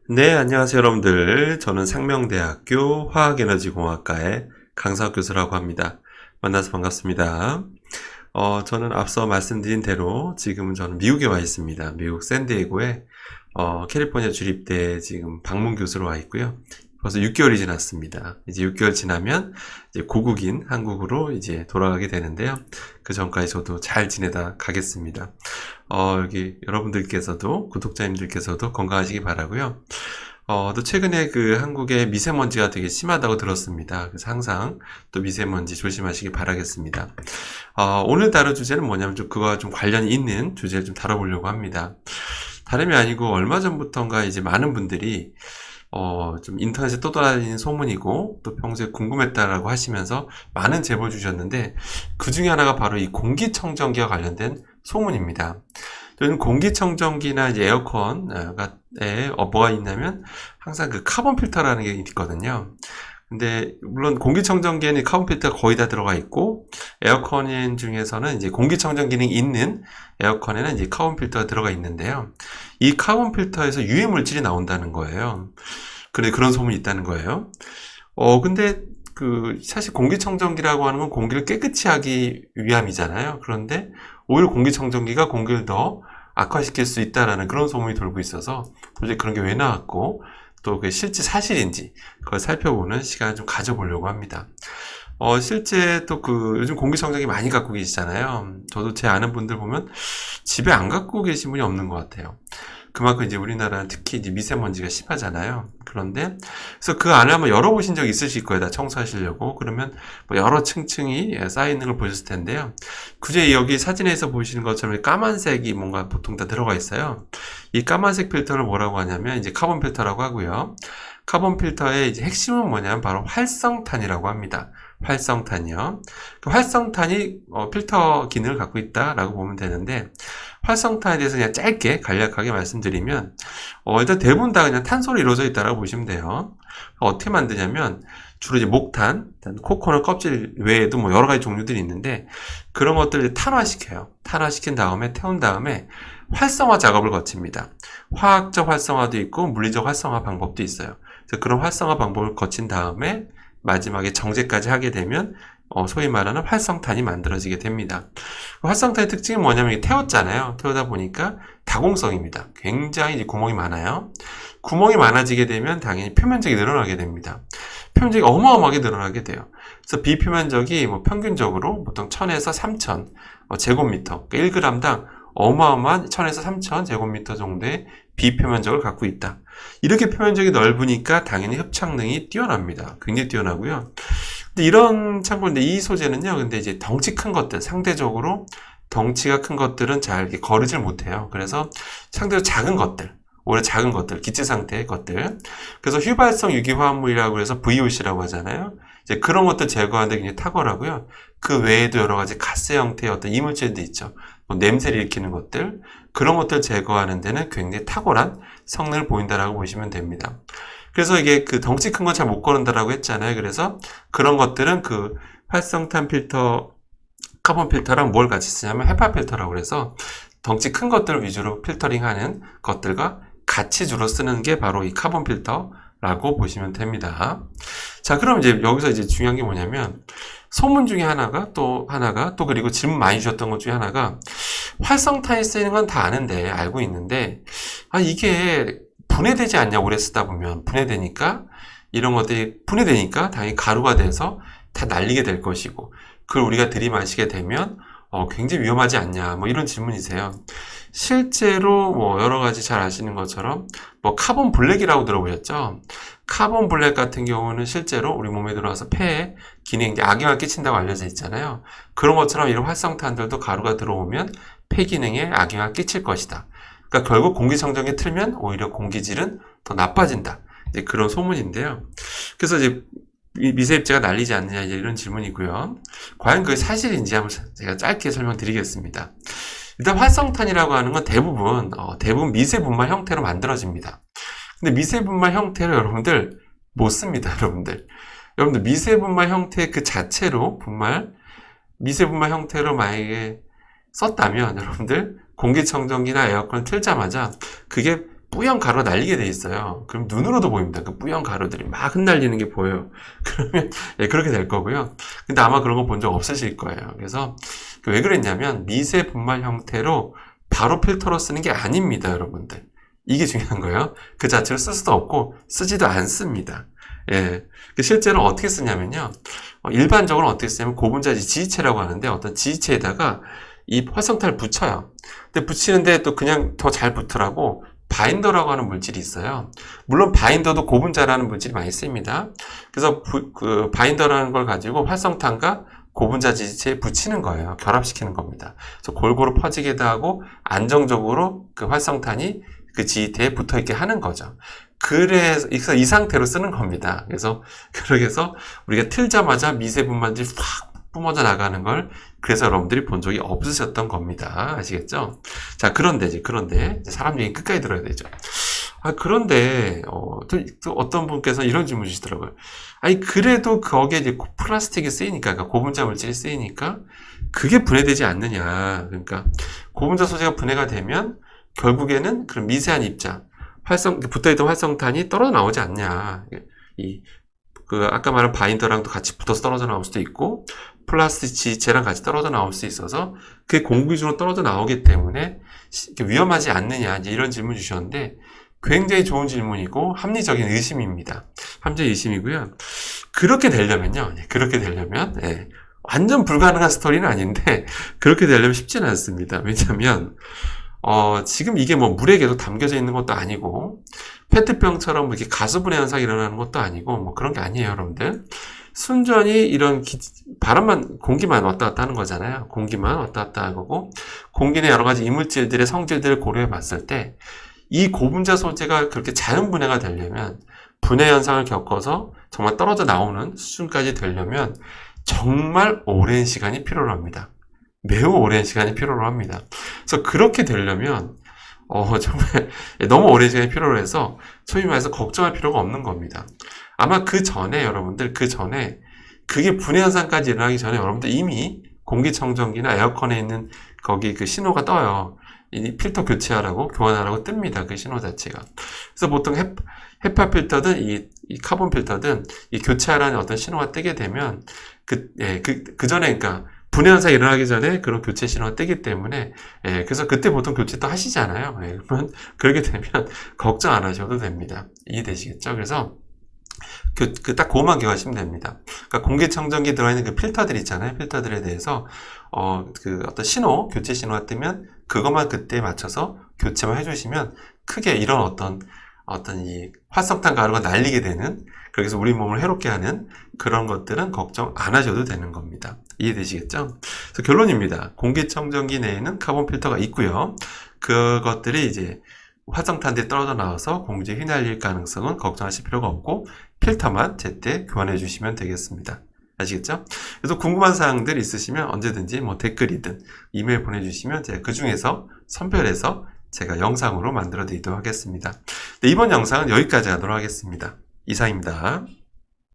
네, 안녕하세요, 여러분들. 저는 상명대학교 화학에너지공학과의 강사학 교수라고 합니다. 만나서 반갑습니다. 저는 앞서 말씀드린 대로 지금은 저는 미국에 와 있습니다. 미국 샌디에고에 캘리포니아 주립대에 지금 방문 교수로 와 있고요. 벌써 6개월이 지났습니다. 이제 6개월 지나면 이제 고국인 한국으로 이제 돌아가게 되는데요. 그 전까지 저도 잘 지내다 가겠습니다. 여기 여러분들께서도 구독자님들께서도 건강하시기 바라고요. 또 최근에 그 한국에 미세먼지가 되게 심하다고 들었습니다. 그래서 항상 또 미세먼지 조심하시기 바라겠습니다. 오늘 다룰 주제는 뭐냐면 좀 그거와 좀 관련이 있는 주제를 좀 다뤄보려고 합니다. 다름이 아니고 얼마 전부터인가 이제 많은 분들이 좀 인터넷에 떠돌아다니는 소문이고 또 평소에 궁금했다라고 하시면서 많은 제보 주셨는데 그 중에 하나가 바로 이 공기청정기와 관련된 소문입니다. 요즘 공기청정기나 이제 에어컨에 뭐가 있냐면 항상 그 카본 필터라는 게 있거든요. 근데 물론 공기청정기에는 카본 필터가 거의 다 들어가 있고 에어컨 중에서는 이제 공기청정 기능이 있는 에어컨에는 이제 카본 필터가 들어가 있는데요. 이 카본 필터에서 유해 물질이 나온다는 거예요. 그런 소문이 있다는 거예요. 근데 사실 공기청정기라고 하는 건 공기를 깨끗이 하기 위함이잖아요. 그런데 오히려 공기청정기가 공기를 더 악화시킬 수 있다라는 그런 소문이 돌고 있어서 도대체 그런 게 왜 나왔고 또 그게 실제 사실인지 그걸 살펴보는 시간을 좀 가져보려고 합니다. 실제 또 요즘 공기청정기 많이 갖고 계시잖아요. 저도 제 아는 분들 보면 집에 안 갖고 계신 분이 없는 것 같아요. 그만큼 이제 우리나라는 특히 이제 미세먼지가 심하잖아요. 그런데, 그래서 그 안을 한번 열어보신 적 있으실 거예요. 다 청소하시려고. 그러면 뭐 여러 층층이 쌓여있는 걸 보셨을 텐데요. 굳이 여기 사진에서 보시는 것처럼 까만색이 뭔가 보통 다 들어가 있어요. 이 까만색 필터를 뭐라고 하냐면 이제 카본 필터라고 하고요. 카본 필터의 이제 핵심은 뭐냐면 바로 활성탄이라고 합니다. 활성탄이요. 그 활성탄이 필터 기능을 갖고 있다라고 보면 되는데 활성탄에 대해서 그냥 짧게 간략하게 말씀드리면 일단 대부분 다 그냥 탄소로 이루어져 있다라고 보시면 돼요. 어떻게 만드냐면 주로 이제 목탄, 코코넛 껍질 외에도 뭐 여러 가지 종류들이 있는데 그런 것들을 탄화시켜요. 탄화시킨 다음에 태운 다음에 활성화 작업을 거칩니다. 화학적 활성화도 있고 물리적 활성화 방법도 있어요. 그래서 그런 활성화 방법을 거친 다음에 마지막에 정제까지 하게 되면 소위 말하는 활성탄이 만들어지게 됩니다. 활성탄의 특징이 뭐냐면 태웠잖아요. 태우다 보니까 다공성입니다. 굉장히 이제 구멍이 많아요. 구멍이 많아지게 되면 당연히 표면적이 늘어나게 됩니다. 표면적이 어마어마하게 늘어나게 돼요. 그래서 비표면적이 뭐 평균적으로 보통 1000에서 3000 제곱미터, 그러니까 1g당 어마어마한 1000에서 3000 제곱미터 정도의 비표면적을 갖고 있다. 이렇게 표면적이 넓으니까 당연히 흡착능이 뛰어납니다. 굉장히 뛰어나고요. 근데 참고인데 이 소재는요, 근데 이제 덩치 큰 것들, 상대적으로 덩치가 큰 것들은 잘 이렇게 거르질 못해요. 그래서 상대적으로 작은 것들, 오히려 작은 것들, 기체 상태의 것들. 그래서 휘발성 유기화합물이라고 해서 VOC라고 하잖아요. 이제 그런 것들 제거하는데 굉장히 탁월하고요. 그 외에도 여러 가지 가스 형태의 어떤 이물질도 있죠. 뭐 냄새를 일으키는 것들, 그런 것들 제거하는 데는 굉장히 탁월한 성능을 보인다라고 보시면 됩니다. 그래서 이게 덩치 큰 건 잘 못 거른다라고 했잖아요. 그래서 그런 것들은 활성탄 필터, 카본 필터랑 뭘 같이 쓰냐면 헤파 필터라고 그래서 덩치 큰 것들 위주로 필터링하는 것들과 같이 주로 쓰는 게 바로 이 카본 필터라고 보시면 됩니다. 자, 그럼 이제 여기서 이제 중요한 게 뭐냐면 소문 중에 하나가 또 그리고 질문 많이 주셨던 것 중에 하나가 활성탄이 쓰이는 건 다 아는데 알고 있는데 이게 분해되지 않냐 오래 쓰다 보면 분해되니까 이런 것들이 분해되니까 당연히 가루가 돼서 다 날리게 될 것이고 그걸 우리가 들이마시게 되면 굉장히 위험하지 않냐 뭐 이런 질문이세요. 실제로 뭐 여러 가지 잘 아시는 것처럼 뭐 카본 블랙이라고 들어보셨죠? 카본 블랙 같은 경우는 실제로 우리 몸에 들어와서 폐에 기능에 악영향을 끼친다고 알려져 있잖아요. 그런 것처럼 이런 활성탄들도 가루가 들어오면 폐 기능에 악영향을 끼칠 것이다. 그러니까 결국 공기청정기 틀면 오히려 공기질은 더 나빠진다. 이제 그런 소문인데요. 그래서 이제 미세입자가 날리지 않느냐 이런 질문이고요. 과연 그게 사실인지 한번 제가 짧게 설명드리겠습니다. 일단 활성탄이라고 하는 건 대부분 미세분말 형태로 만들어집니다. 근데 미세분말 형태로 여러분들 못 씁니다. 여러분들 미세분말 형태 그 자체로 미세분말 형태로 만약에 썼다면 여러분들 공기청정기나 에어컨을 틀자마자 그게 뿌연 가루가 날리게 돼 있어요. 그럼 눈으로도 보입니다. 그 뿌연 가루들이 막 흩날리는 게 보여요. 그러면 예, 그렇게 될 거고요. 근데 아마 그런 거 본 적 없으실 거예요. 그래서 왜 그랬냐면 미세 분말 형태로 바로 필터로 쓰는 게 아닙니다, 여러분들. 이게 중요한 거예요. 그 자체로 쓸 수도 없고 쓰지도 않습니다. 예, 실제로 어떻게 쓰냐면요. 일반적으로 어떻게 쓰냐면 고분자지 지지체라고 하는데 어떤 지지체에다가 이 활성탄을 붙여요. 근데 붙이는데 또 그냥 더 잘 붙으라고 바인더라고 하는 물질이 있어요. 물론 바인더도 고분자라는 물질이 많이 쓰입니다. 그래서 그 바인더라는 걸 가지고 활성탄과 고분자 지지체에 붙이는 거예요. 결합시키는 겁니다. 그래서 골고루 퍼지게도 하고 안정적으로 그 활성탄이 그 지지대에 붙어 있게 하는 거죠. 그래서 이 상태로 쓰는 겁니다. 그래서 그렇게 해서 우리가 틀자마자 미세 분만들이 확 뿜어져 나가는 걸 그래서 여러분들이 본 적이 없으셨던 겁니다. 아시겠죠? 자, 그런데 이제 사람 얘기 끝까지 들어야 되죠. 그런데 또 어떤 분께서 이런 질문 주시더라고요. 아니, 그래도 거기에 이제 플라스틱이 쓰이니까, 그러니까 고분자 물질이 쓰이니까 그게 분해되지 않느냐. 그러니까 고분자 소재가 분해가 되면 결국에는 그런 미세한 입자, 붙어있던 활성탄이 떨어져 나오지 않냐. 아까 말한 바인더랑도 같이 붙어서 떨어져 나올 수도 있고, 플라스틱 지체랑 같이 떨어져 나올 수 있어서, 그게 공기중으로 떨어져 나오기 때문에 위험하지 않느냐. 이제 이런 질문 주셨는데, 굉장히 좋은 질문이고, 합리적인 의심입니다. 합리적인 의심이고요. 그렇게 되려면, 예, 완전 불가능한 스토리는 아닌데, 그렇게 되려면 쉽지는 않습니다. 왜냐면, 지금 이게 뭐 물에 계속 담겨져 있는 것도 아니고, 페트병처럼 이렇게 가수분해 현상이 일어나는 것도 아니고, 뭐 그런 게 아니에요, 여러분들. 순전히 이런 공기만 왔다 갔다 하는 거잖아요. 공기만 왔다 갔다 하고, 공기 내 여러 가지 이물질들의 성질들을 고려해 봤을 때, 이 고분자 소재가 그렇게 자연 분해가 되려면, 분해 현상을 겪어서 정말 떨어져 나오는 수준까지 되려면, 정말 오랜 시간이 필요로 합니다. 매우 오랜 시간이 필요로 합니다. 그래서 그렇게 되려면 정말 너무 오랜 시간이 필요로 해서 소위 말해서 걱정할 필요가 없는 겁니다. 아마 그 전에 여러분들 그게 분해 현상까지 일어나기 전에 여러분들 이미 공기청정기나 에어컨에 있는 거기 그 신호가 떠요. 이 필터 교체하라고 교환하라고 뜹니다. 그 신호 자체가. 그래서 보통 헤파 필터든 이 카본 필터든 이 교체하라는 어떤 신호가 뜨게 되면 그 전에 그러니까 분해 현상이 일어나기 전에 그런 교체 신호가 뜨기 때문에, 예, 그래서 그때 보통 교체 또 하시잖아요. 예, 그러면 그렇게 되면 걱정 안 하셔도 됩니다. 이해되시겠죠? 그래서 딱 그것만 기억하시면 됩니다. 그러니까 공기청정기 들어있는 그 필터들 있잖아요. 필터들에 대해서 어떤 교체 신호가 뜨면 그것만 그때에 맞춰서 교체만 해주시면 크게 이런 어떤 이 활성탄 가루가 날리게 되는, 그래서 우리 몸을 해롭게 하는 그런 것들은 걱정 안 하셔도 되는 겁니다. 이해되시겠죠? 그래서 결론입니다. 공기청정기 내에는 카본 필터가 있고요. 그것들이 이제 활성탄들이 떨어져 나와서 공기에 휘날릴 가능성은 걱정하실 필요가 없고, 필터만 제때 교환해 주시면 되겠습니다. 아시겠죠? 그래서 궁금한 사항들 있으시면 언제든지 뭐 댓글이든 이메일 보내주시면 제가 그 중에서 선별해서 제가 영상으로 만들어 드리도록 하겠습니다. 네, 이번 영상은 여기까지 하도록 하겠습니다. 이상입니다.